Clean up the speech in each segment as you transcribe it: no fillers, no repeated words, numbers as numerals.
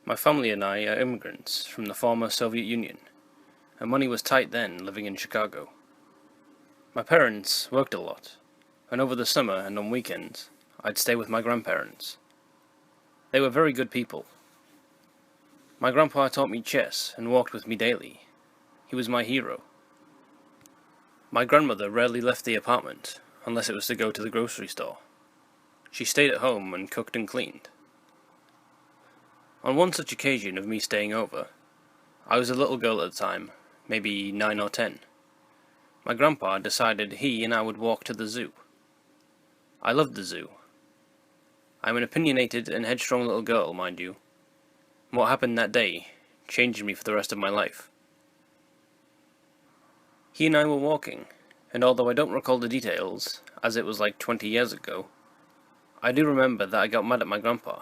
My family and I are immigrants from the former Soviet Union, and money was tight then living in Chicago. My parents worked a lot, and over the summer and on weekends, I'd stay with my grandparents. They were very good people. My grandpa taught me chess and walked with me daily. He was my hero. My grandmother rarely left the apartment, unless it was to go to the grocery store. She stayed at home and cooked and cleaned. On one such occasion of me staying over, I was a little girl at the time, maybe 9 or 10. My grandpa decided he and I would walk to the zoo. I loved the zoo. I'm an opinionated and headstrong little girl, mind you. What happened that day changed me for the rest of my life. He and I were walking, and although I don't recall the details, as it was like 20 years ago, I do remember that I got mad at my grandpa.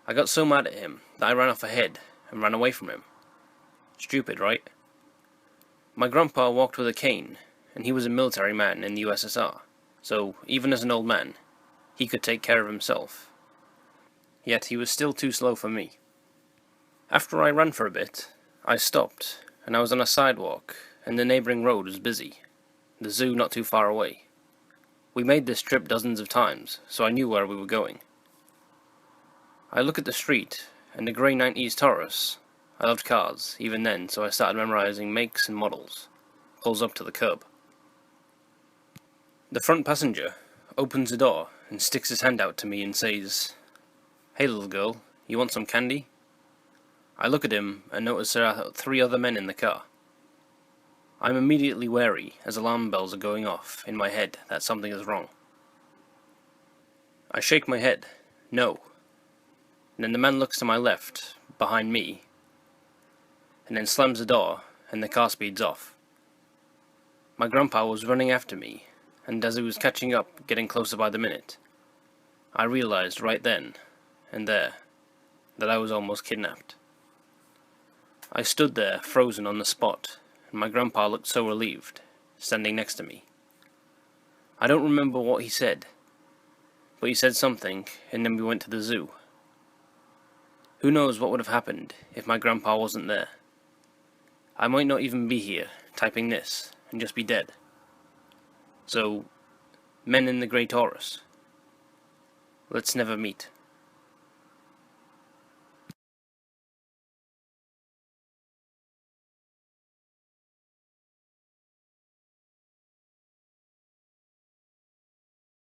I got so mad at him that I ran off ahead and ran away from him. Stupid, right? My grandpa walked with a cane, and he was a military man in the USSR, so even as an old man, he could take care of himself. Yet he was still too slow for me. After I ran for a bit, I stopped, and I was on a sidewalk, and the neighbouring road was busy, the zoo not too far away. We made this trip dozens of times, so I knew where we were going. I look at the street, and a grey 90s Taurus, I loved cars, even then, so I started memorising makes and models, pulls up to the curb. The front passenger opens the door and sticks his hand out to me and says, "Hey little girl, you want some candy?" I look at him and notice there are 3 other men in the car. I'm immediately wary as alarm bells are going off in my head that something is wrong. I shake my head, no. And then the man looks to my left, behind me, and then slams the door, and the car speeds off. My grandpa was running after me, and as he was catching up, getting closer by the minute, I realized right then and there that I was almost kidnapped. I stood there, frozen on the spot, and my grandpa looked so relieved, standing next to me. I don't remember what he said, but he said something, and then we went to the zoo. Who knows what would have happened if my grandpa wasn't there? I might not even be here, typing this, and just be dead. So, men in the grey Taurus, let's never meet.